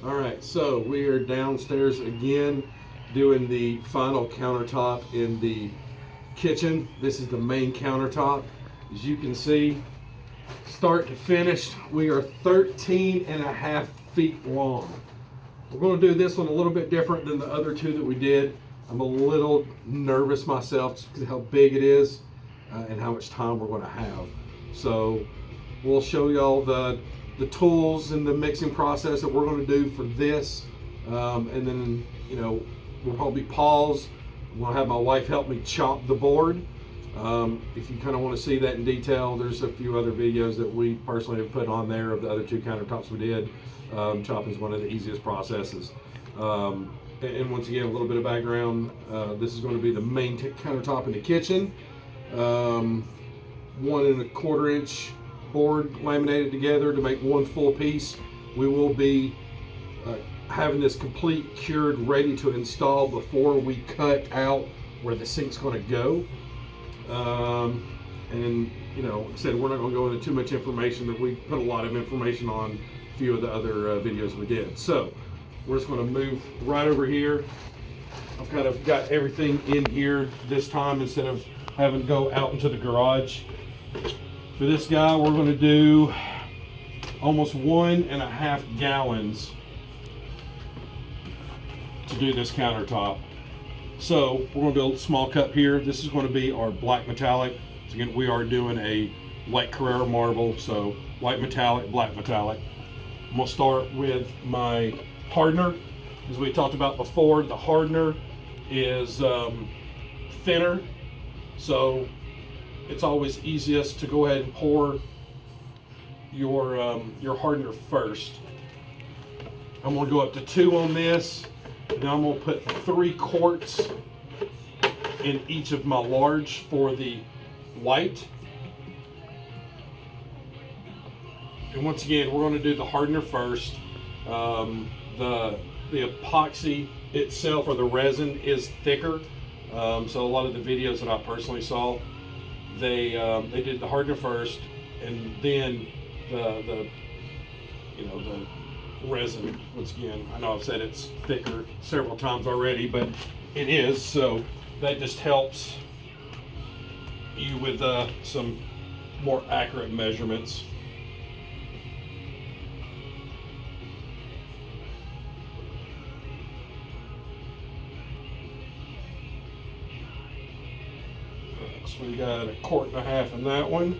All right, so we are downstairs again doing the final countertop in the kitchen. This is the main countertop. As you can see, start to finish, we are 13.5 feet long. We're going to do this one a little bit different than the other two that we did. I'm a little nervous myself just because of how big it is and how much time we're going to have. So we'll show y'all the tools and the mixing process that we're going to do for this, and then we'll probably pause. I'm going to have my wife help me chop the board. If you kind of want to see that in detail, there's a few other videos that we personally have put on there of the other two countertops we did. Chopping is one of the easiest processes. And once again, a little bit of background. This is going to be the main countertop in the kitchen. 1¼ inch board laminated together to make one full piece. We will be having this complete cured, ready to install before we cut out where the sink's going to go. And like I said, we're not going to go into too much information, but we put a lot of information on a few of the other videos we did. So we're just going to move right over here. I've kind of got everything in here this time instead of having to go out into the garage. For this guy, we're going to do almost 1.5 gallons to do this countertop. So we're going to do a small cup here. This is going to be our black metallic. So again, we are doing a white Carrara marble, so white metallic, black metallic. I'm going to start with my hardener. As we talked about before, the hardener is thinner, so it's always easiest to go ahead and pour your hardener first. I'm going to go up to 2 on this. Now I'm going to put 3 quarts in each of my large for the white. And once again, we're going to do the hardener first. The epoxy itself, or the resin, is thicker. So a lot of the videos that I personally saw, they did the hardener first, and then the resin. Once again, I know I've said it's thicker several times already, but it is. So that just helps you with some more accurate measurements. So we got 1.5 quarts in that one,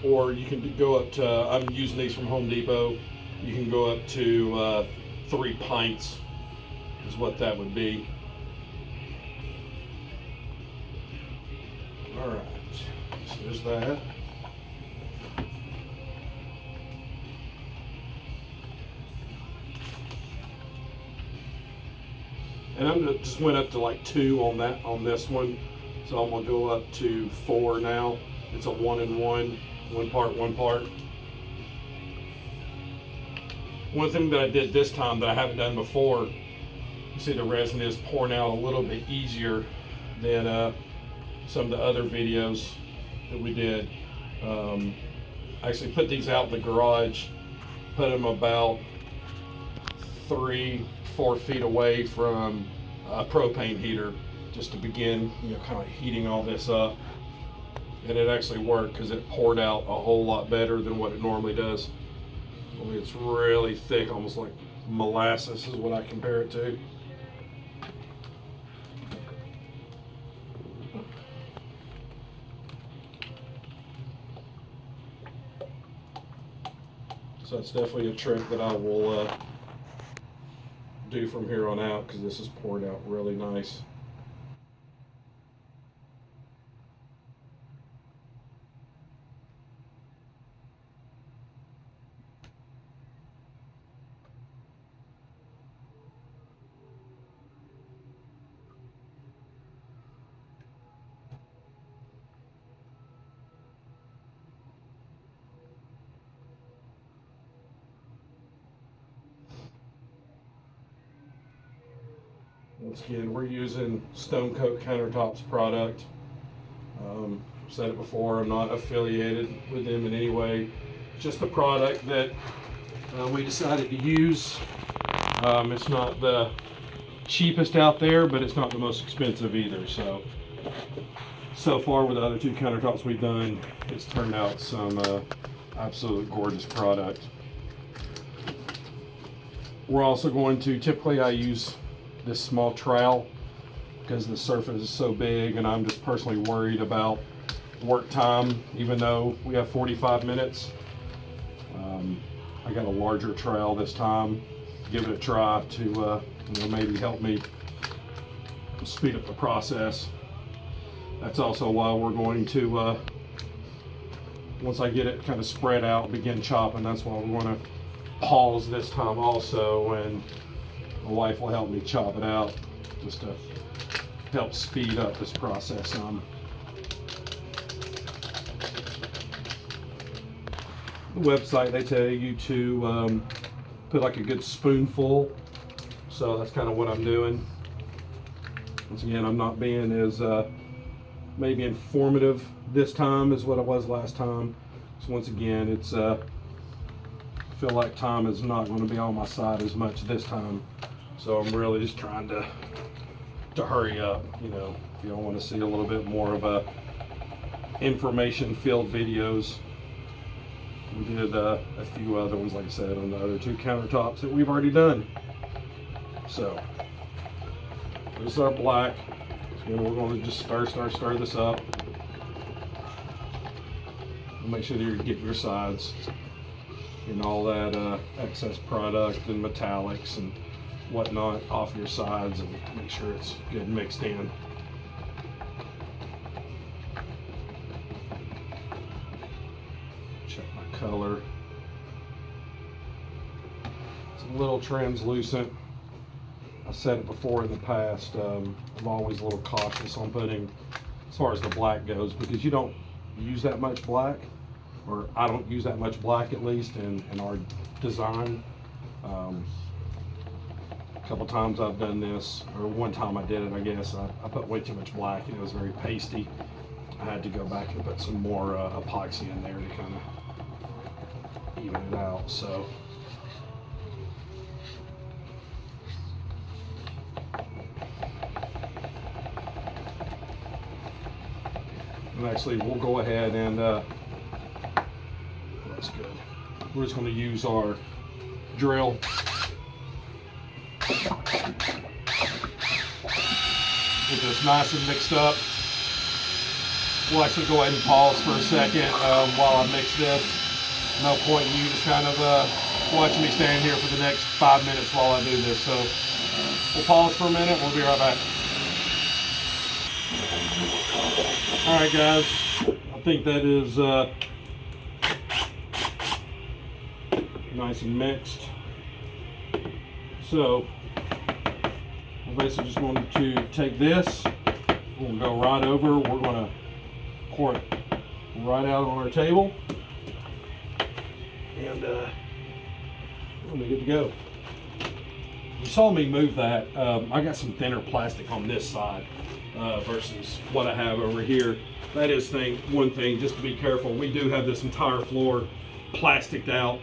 or you can go up to, I'm using these from Home Depot, you can go up to 3 pints is what that would be. All right, so there's that. And I'm just went up to like 2 on this one. So I'm going to go up to 4 now. It's a 1 and 1, 1 part, 1 part. One thing that I did this time that I haven't done before, you see the resin is pouring out a little bit easier than some of the other videos that we did. I actually put these out in the garage, put them about 3-4 feet away from a propane heater, just to begin, kind of heating all this up. And it actually worked because it poured out a whole lot better than what it normally does. I mean, it's really thick, almost like molasses is what I compare it to. So that's definitely a trick that I will do from here on out, because this is poured out really nice. Once again, we're using Stone Coat Countertop's product. Said it before, I'm not affiliated with them in any way. Just a product that we decided to use. It's not the cheapest out there, but it's not the most expensive either. So far with the other two countertops we've done, it's turned out some absolute gorgeous product. We're also going to, typically I use this small trowel because the surface is so big, and I'm just personally worried about work time, even though we have 45 minutes. I got a larger trowel this time. Give it a try to you know, maybe help me speed up the process. That's also why we're going to, once I get it kind of spread out, begin chopping. That's why we're going to pause this time also, and my wife will help me chop it out just to help speed up this process some. The website, they tell you to put like a good spoonful, so that's kind of what I'm doing. Once again, I'm not being as maybe informative this time as what I was last time. So once again, it's I feel like time is not going to be on my side as much this time, so I'm really just trying to hurry up. You know, if you don't want to see a little bit more of a information filled videos, we did a few other ones, like I said, on the other two countertops that we've already done. So this is our black. So we're going to just stir this up. Make sure that you're getting your sides and all that excess product and metallics and whatnot off your sides, and make sure it's good mixed in. Check my color. It's a little translucent. I've said it before in the past, I'm always a little cautious on putting, as far as the black goes, because you don't use that much black, or I don't use that much black, at least in our design. A couple times I've done this, or one time I did it, I guess, I put way too much black and it was very pasty. I had to go back and put some more epoxy in there to kind of even it out. So and actually we'll go ahead and that's good. We're just going to use our drill. Get this nice and mixed up. We'll actually go ahead and pause for a second while I mix this. No point in you just kind of watching me stand here for the next 5 minutes while I do this. So we'll pause for a minute. We'll be right back. All right, guys. I think that is nice and mixed. So we're basically just going to take this, we'll go right over, we're going to pour it right out on our table, and we're good to go. You saw me move that. I got some thinner plastic on this side versus what I have over here. That is one thing, just to be careful. We do have this entire floor plasticed out.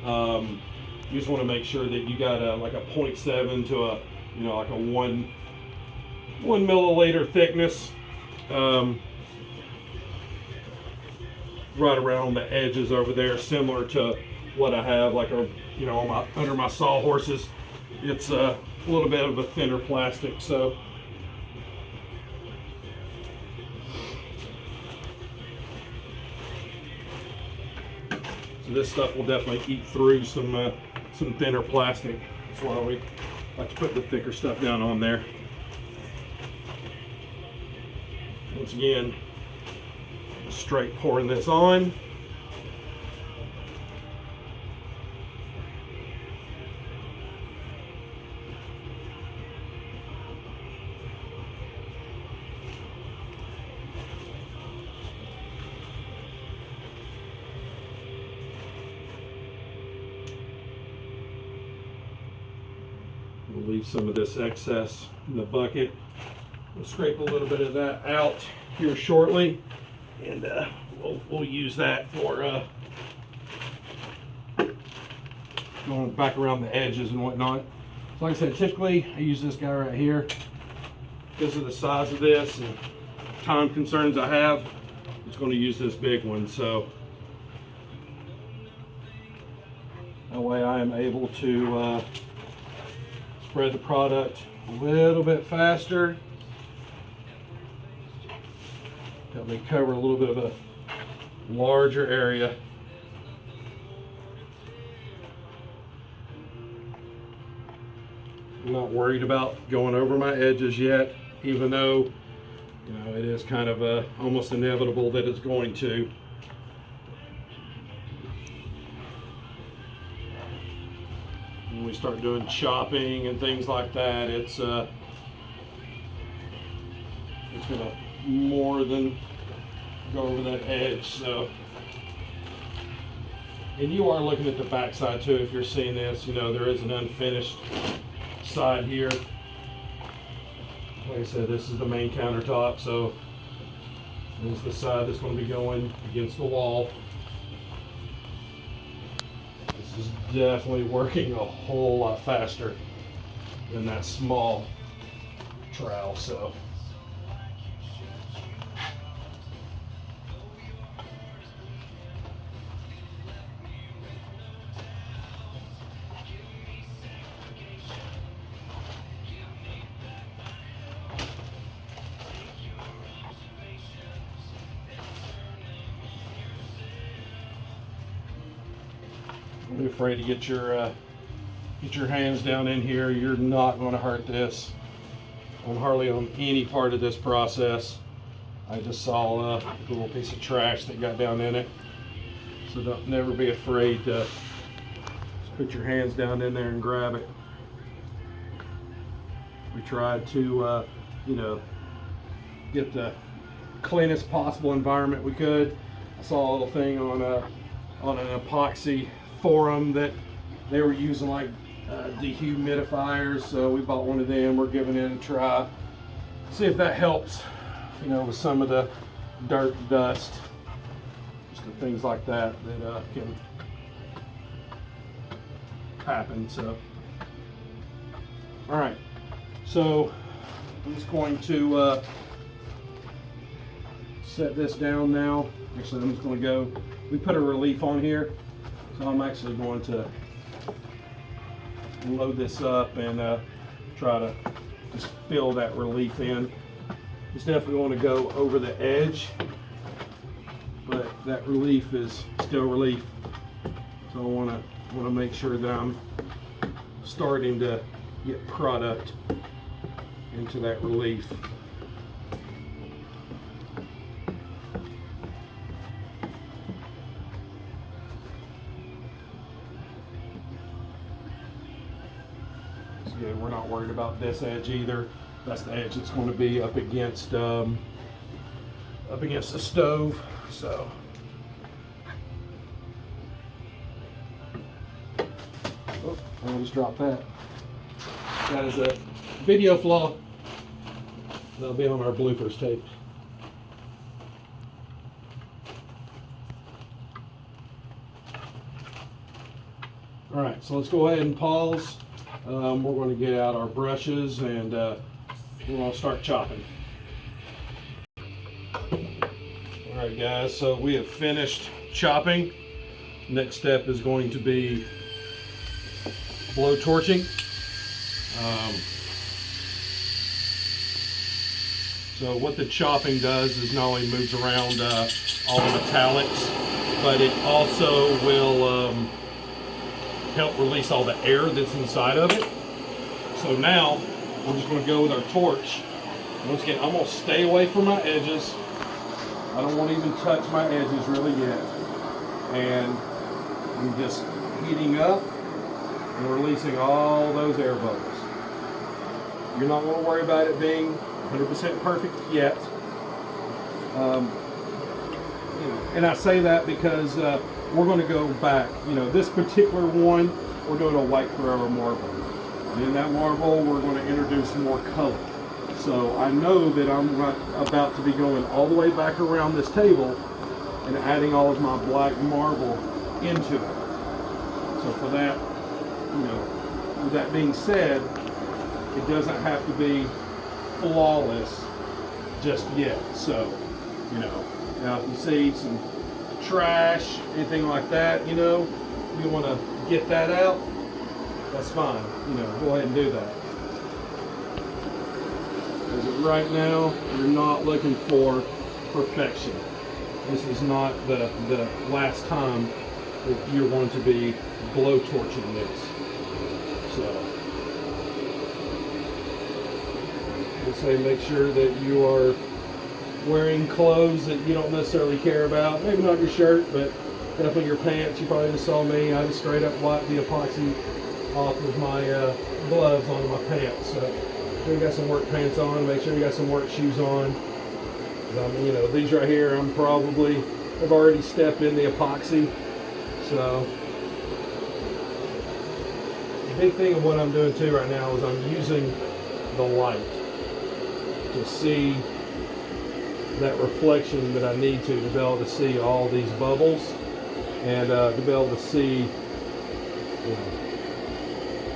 You just want to make sure that you got like a 0.7 to a, you know, like a 1 milliliter thickness right around the edges over there, similar to what I have, like you know, on under my sawhorses. It's a little bit of a thinner plastic, so this stuff will definitely eat through some thinner plastic. That's why we like to put the thicker stuff down on there. Once again, straight pouring this on. We'll leave some of this excess in the bucket. We'll scrape a little bit of that out here shortly, and we'll use that for going back around the edges and whatnot. So like I said, typically I use this guy right here because of the size of this and time concerns I have. It's going to use this big one, so that way I am able to spread the product a little bit faster. Help me cover a little bit of a larger area. I'm not worried about going over my edges yet, even though, you know, it is kind of almost inevitable that it's going to. When we start doing chopping and things like that, it's gonna more than go over that edge. So, and you are looking at the back side too. If you're seeing this, you know there is an unfinished side here. Like I said, this is the main countertop, so this is the side that's going to be going against the wall. This is definitely working a whole lot faster than that small trowel. So don't be afraid to get your hands down in here. You're not going to hurt this hardly on any part of this process. I just saw a little piece of trash that got down in it, so don't never be afraid to just put your hands down in there and grab it. We tried to you know, get the cleanest possible environment we could. I saw a little thing on an epoxy forum that they were using like dehumidifiers, so we bought one of them. We're giving it a try, see if that helps, you know, with some of the dirt, dust, just the things like that that can happen. So all right, so I'm just going to set this down now. Actually, I'm just going to go, we put a relief on here, so I'm actually going to load this up and try to just fill that relief in. It's definitely going to go over the edge, but that relief is still relief. So I want to make sure that I'm starting to get product into that relief. We're not worried about this edge either. That's the edge that's going to be up against the stove. So oh, I just dropped that. That is a video flaw. That'll be on our bloopers tape. All right, so let's go ahead and pause. We're going to get out our brushes and we're going to start chopping. All right, guys, so we have finished chopping. Next step is going to be blow torching. So what the chopping does is not only moves around all the metallics, but it also will help release all the air that's inside of it. So now we're just going to go with our torch. Once again, I'm going to stay away from my edges. I don't want to even touch my edges really yet. And I'm just heating up and releasing all those air bubbles. You're not going to worry about it being 100% perfect yet. And I say that because we're going to go back. You know, this particular one, we're doing a white Forever marble. And in that marble, we're going to introduce more color. So I know that I'm about to be going all the way back around this table and adding all of my black marble into it. So for that, you know, with that being said, it doesn't have to be flawless just yet. So, you know, now if you see some trash, anything like that, you know, you want to get that out, that's fine. You know, go ahead and do that. Because right now, you're not looking for perfection. This is not the last time that you're going to be blowtorching this. So, we'll say make sure that you are wearing clothes that you don't necessarily care about. Maybe not your shirt, but definitely your pants. You probably just saw me. I just straight up wiped the epoxy off of my gloves onto my pants. So, make sure you got some work pants on. Make sure you got some work shoes on. You know, these right here, I've already stepped in the epoxy. So, the big thing of what I'm doing too right now is I'm using the light to see that reflection that I need to be able to see all these bubbles and to be able to see, you know,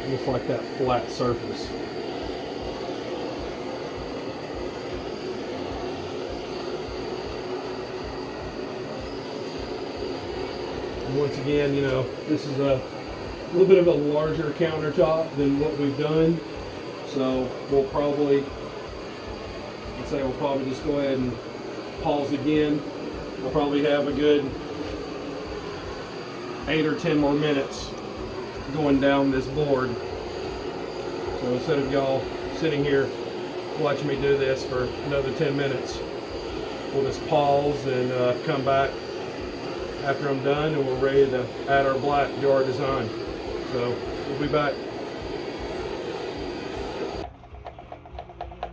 almost like that flat surface. Once again, you know, this is a little bit of a larger countertop than what we've done, so we'll probably just go ahead and pause again. I'll probably have a good 8 or 10 more minutes going down this board. So instead of y'all sitting here watching me do this for another 10 minutes, we'll just pause and come back after I'm done, and we're ready to add our black to our design. So we'll be back.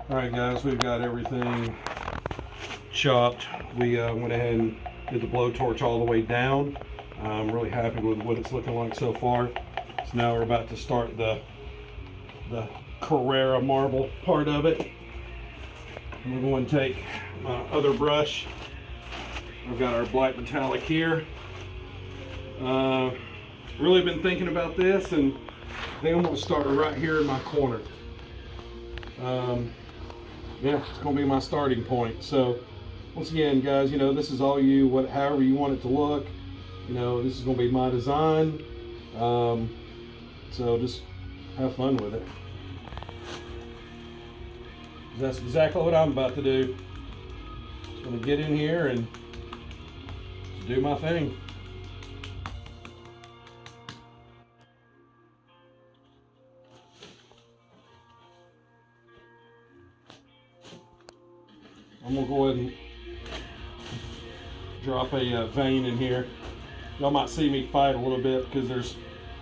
All right, guys, we've got everything chopped. We went ahead and did the blowtorch all the way down. I'm really happy with what it's looking like so far. So now we're about to start the Carrera marble part of it. And we're going to take my other brush. I've got our black metallic here. Really been thinking about this, and I think I'm going to start right here in my corner. Yeah, it's going to be my starting point. So once again, guys, you know, this is all you, however you want it to look. You know, this is going to be my design. So just have fun with it. That's exactly what I'm about to do. Just going to get in here and do my thing. I'm gonna go ahead and drop a vein in here. Y'all might see me fight a little bit because there's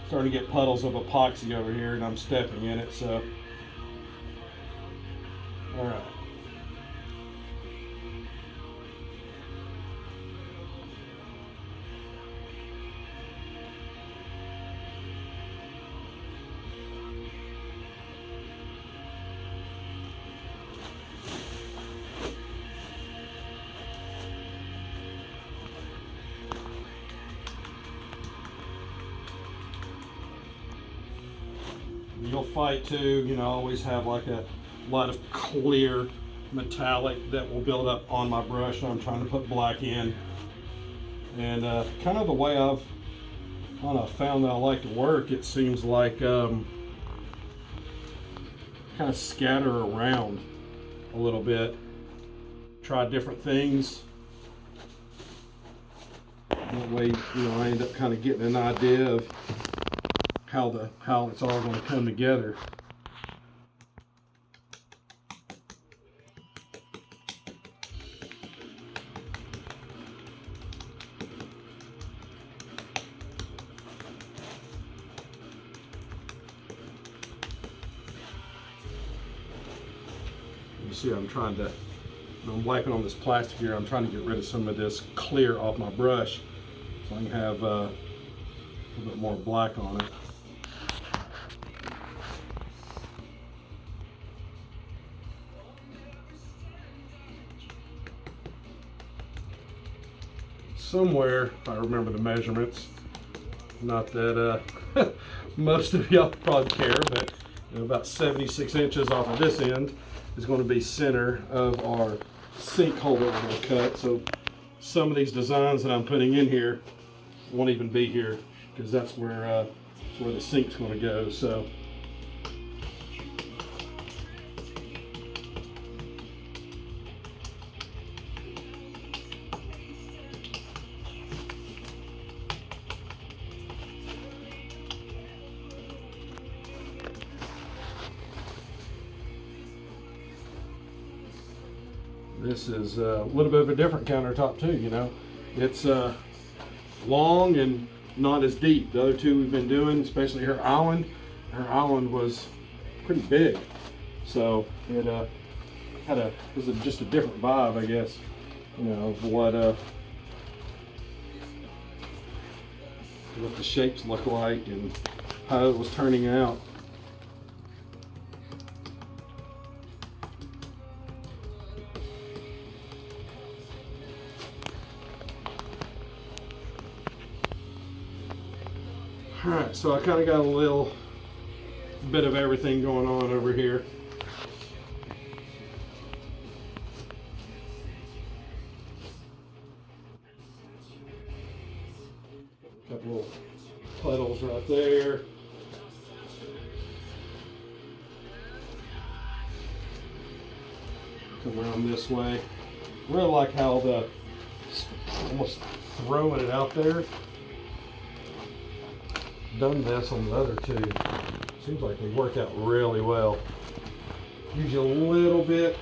starting to get puddles of epoxy over here and I'm stepping in it, so. All right. You'll fight too, you know, always have like a lot of clear metallic that will build up on my brush when I'm trying to put black in. And kind of the way I've found that I like to work, it seems like kind of scatter around a little bit, try different things. That way, you know, I end up kind of getting an idea of how it's all going to come together. You see, I'm wiping on this plastic here. I'm trying to get rid of some of this clear off my brush so I can have a little bit more black on it. Somewhere, if I remember the measurements, not that most of y'all probably care, but you know, about 76 inches off of this end is going to be center of our sink hole that we're going to cut. So some of these designs that I'm putting in here won't even be here because that's where the sink's going to go. So this is a little bit of a different countertop too, you know. It's long and not as deep. The other two we've been doing, especially her island was pretty big. So it was just a different vibe, I guess, you know, of what the shapes look like and how it was turning out. All right, so I kind of got a little bit of everything going on over here. A couple little puddles right there. Come around this way. Really like how the almost throwing it out there. Done this on the other two. Seems like they worked out really well. Use a little bit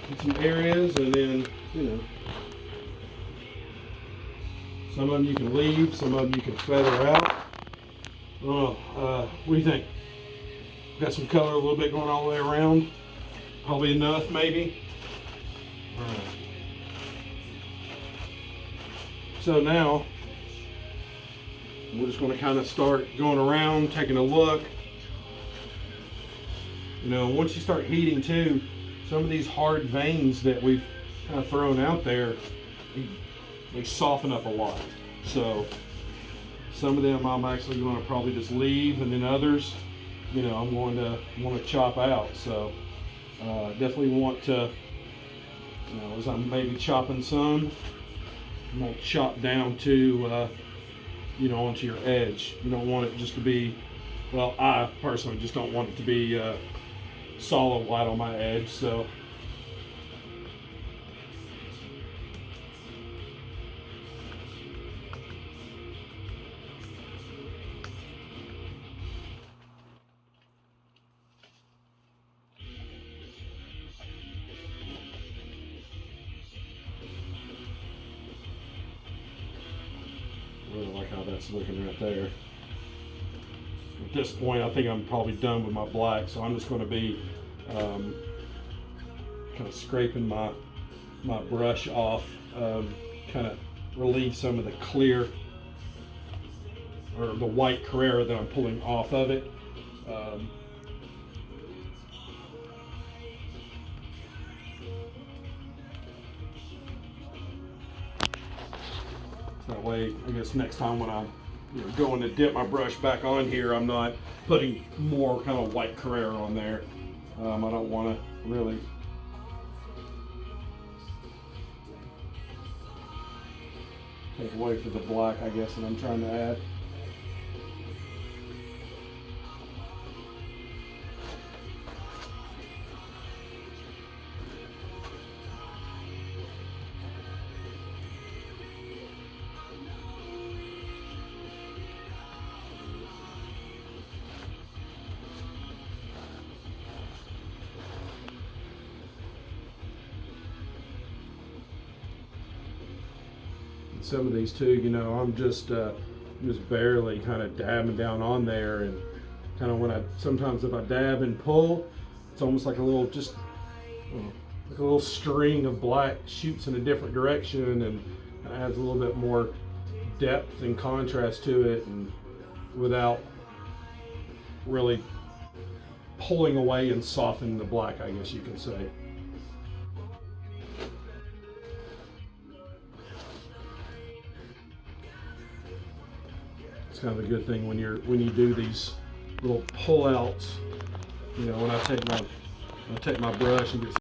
in some areas, and then, you know, some of them you can leave, some of them you can feather out. Oh, what do you think? Got some color a little bit going all the way around. Probably enough, maybe. All right. So now we're just going to kind of start going around, taking a look. You know, once you start heating too, some of these hard veins that we've kind of thrown out there, they soften up a lot. So some of them I'm actually going to probably just leave, and then others, you know, I'm going to want to chop out. So definitely want to, you know, as I'm maybe chopping some, I'm going to chop down to you know, onto your edge. You don't want it just to be, well, I personally just don't want it to be solid white on my edge. So really like how that's looking right there. At this point, I think I'm probably done with my black, so I'm just going to be kind of scraping my brush off, kind of relieve some of the clear or the white Carrera that I'm pulling off of it. That way, I guess next time when I'm going to dip my brush back on here, I'm not putting more kind of white Carrera on there. I don't want to really take away from the black, I guess, that I'm trying to add. Some of these too, you know, I'm just barely kind of dabbing down on there, and kind of sometimes if I dab and pull, it's almost like a little like a little string of black shoots in a different direction and adds a little bit more depth and contrast to it, and without really pulling away and softening the black, I guess you can say. It's kind of a good thing when you do these little pull outs. You know, when I take my brush and get